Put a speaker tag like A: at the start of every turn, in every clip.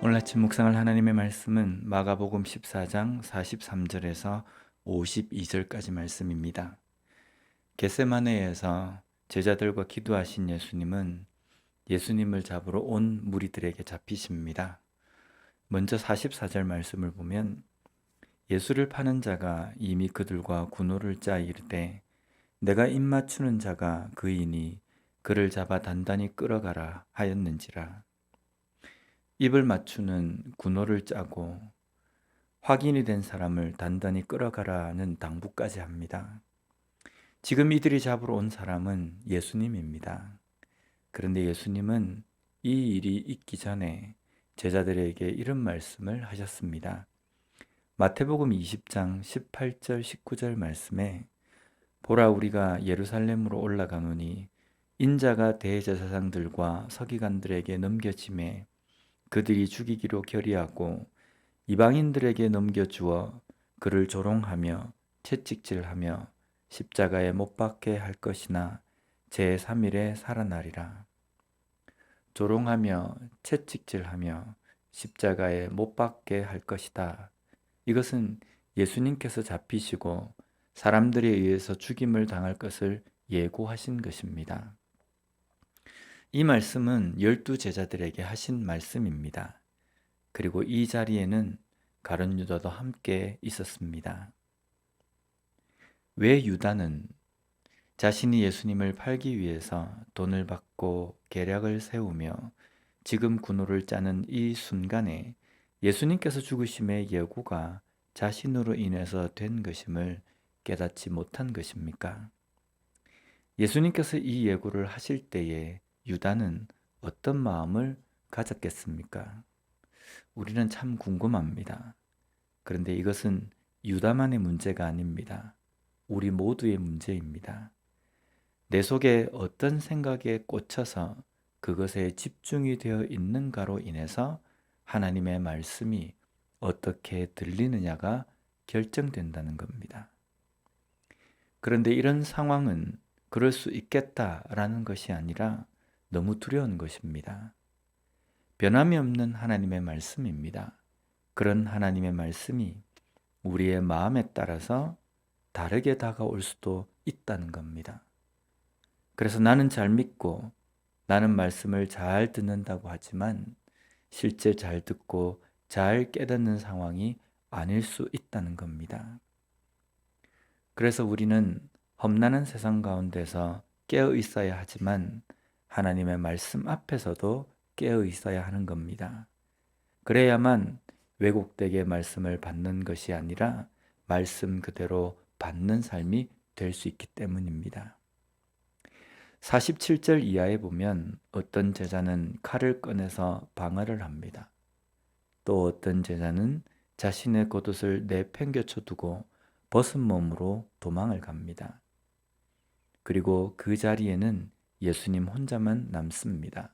A: 오늘 아침 묵상할 하나님의 말씀은 마가복음 14장 43절에서 52절까지 말씀입니다. 겟세마네에서 제자들과 기도하신 예수님은 예수님을 잡으러 온 무리들에게 잡히십니다. 먼저 44절 말씀을 보면 예수를 파는 자가 이미 그들과 군호를 짜 이르되 내가 입맞추는 자가 그이니 그를 잡아 단단히 끌어가라 하였는지라. 입을 맞추는 군호를 짜고 확인이 된 사람을 단단히 끌어가라는 당부까지 합니다. 지금 이들이 잡으러 온 사람은 예수님입니다. 그런데 예수님은 이 일이 있기 전에 제자들에게 이런 말씀을 하셨습니다. 마태복음 20장 18절 19절 말씀에 보라 우리가 예루살렘으로 올라가노니 인자가 대제사장들과 서기관들에게 넘겨짐에 그들이 죽이기로 결의하고 이방인들에게 넘겨주어 그를 조롱하며 채찍질하며 십자가에 못 박게 할 것이나 제3일에 살아나리라. 조롱하며 채찍질하며 십자가에 못 박게 할 것이다. 이것은 예수님께서 잡히시고 사람들에 의해서 죽임을 당할 것을 예고하신 것입니다. 이 말씀은 12 제자들에게 하신 말씀입니다. 그리고 이 자리에는 가룟 유다도 함께 있었습니다. 왜 유다는 자신이 예수님을 팔기 위해서 돈을 받고 계략을 세우며 지금 군호를 짜는 이 순간에 예수님께서 죽으심의 예고가 자신으로 인해서 된 것임을 깨닫지 못한 것입니까? 예수님께서 이 예고를 하실 때에 유다는 어떤 마음을 가졌겠습니까? 우리는 참 궁금합니다. 그런데 이것은 유다만의 문제가 아닙니다. 우리 모두의 문제입니다. 내 속에 어떤 생각에 꽂혀서 그것에 집중이 되어 있는가로 인해서 하나님의 말씀이 어떻게 들리느냐가 결정된다는 겁니다. 그런데 이런 상황은 그럴 수 있겠다라는 것이 아니라 너무 두려운 것입니다. 변함이 없는 하나님의 말씀입니다. 그런 하나님의 말씀이 우리의 마음에 따라서 다르게 다가올 수도 있다는 겁니다. 그래서 나는 잘 믿고 나는 말씀을 잘 듣는다고 하지만 실제 잘 듣고 잘 깨닫는 상황이 아닐 수 있다는 겁니다. 그래서 우리는 험난한 세상 가운데서 깨어 있어야 하지만 하나님의 말씀 앞에서도 깨어 있어야 하는 겁니다. 그래야만 왜곡되게 말씀을 받는 것이 아니라 말씀 그대로 받는 삶이 될 수 있기 때문입니다. 47절 이하에 보면 어떤 제자는 칼을 꺼내서 방어를 합니다. 또 어떤 제자는 자신의 겉옷을 내팽개쳐 두고 벗은 몸으로 도망을 갑니다. 그리고 그 자리에는 예수님 혼자만 남습니다.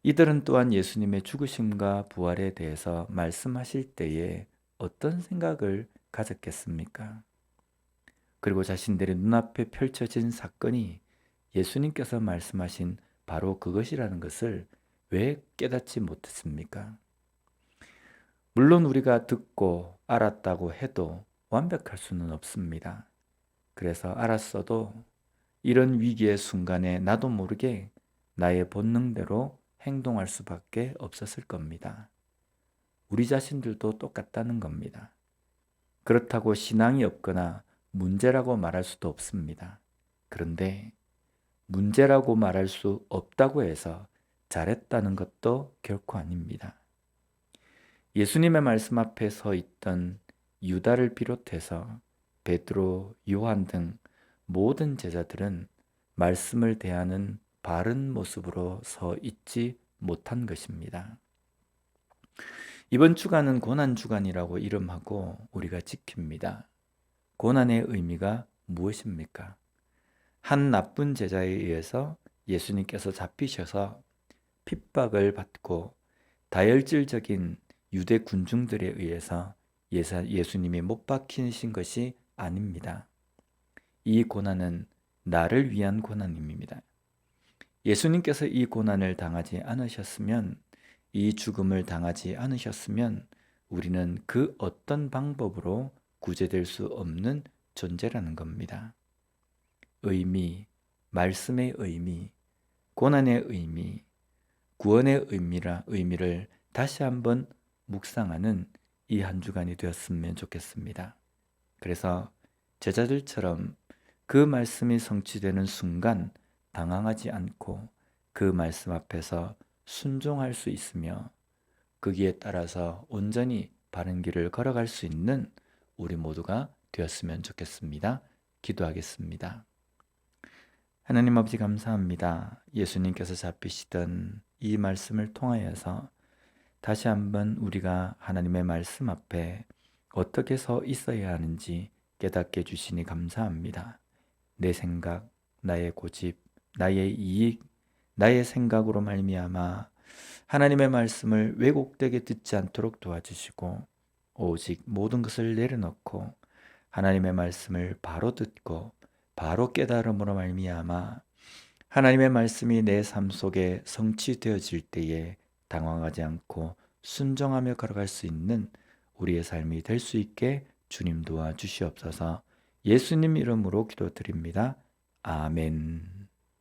A: 이들은 또한 예수님의 죽으심과 부활에 대해서 말씀하실 때에 어떤 생각을 가졌겠습니까? 그리고 자신들의 눈앞에 펼쳐진 사건이 예수님께서 말씀하신 바로 그것이라는 것을 왜 깨닫지 못했습니까? 물론 우리가 듣고 알았다고 해도 완벽할 수는 없습니다. 그래서 알았어도 이런 위기의 순간에 나도 모르게 나의 본능대로 행동할 수밖에 없었을 겁니다. 우리 자신들도 똑같다는 겁니다. 그렇다고 신앙이 없거나 문제라고 말할 수도 없습니다. 그런데 문제라고 말할 수 없다고 해서 잘했다는 것도 결코 아닙니다. 예수님의 말씀 앞에 서 있던 유다를 비롯해서 베드로, 요한 등 모든 제자들은 말씀을 대하는 바른 모습으로 서 있지 못한 것입니다. 이번 주간은 고난주간이라고 이름하고 우리가 지킵니다. 고난의 의미가 무엇입니까? 한 나쁜 제자에 의해서 예수님께서 잡히셔서 핍박을 받고 다혈질적인 유대 군중들에 의해서 예수님이 못 박히신 것이 아닙니다. 이 고난은 나를 위한 고난입니다. 예수님께서 이 고난을 당하지 않으셨으면 이 죽음을 당하지 않으셨으면 우리는 그 어떤 방법으로 구제될 수 없는 존재라는 겁니다. 의미, 말씀의 의미, 고난의 의미, 구원의 의미를 다시 한번 묵상하는 이 한 주간이 되었으면 좋겠습니다. 그래서 제자들처럼 그 말씀이 성취되는 순간 당황하지 않고 그 말씀 앞에서 순종할 수 있으며 거기에 따라서 온전히 바른 길을 걸어갈 수 있는 우리 모두가 되었으면 좋겠습니다. 기도하겠습니다. 하나님 아버지 감사합니다. 예수님께서 잡히시던 이 말씀을 통하여서 다시 한번 우리가 하나님의 말씀 앞에 어떻게 서 있어야 하는지 깨닫게 해주시니 감사합니다. 내 생각, 나의 고집, 나의 이익, 나의 생각으로 말미암아 하나님의 말씀을 왜곡되게 듣지 않도록 도와주시고 오직 모든 것을 내려놓고 하나님의 말씀을 바로 듣고 바로 깨달음으로 말미암아 하나님의 말씀이 내 삶 속에 성취되어질 때에 당황하지 않고 순종하며 걸어갈 수 있는 우리의 삶이 될 수 있게 주님 도와주시옵소서. 예수님 이름으로 기도드립니다. 아멘.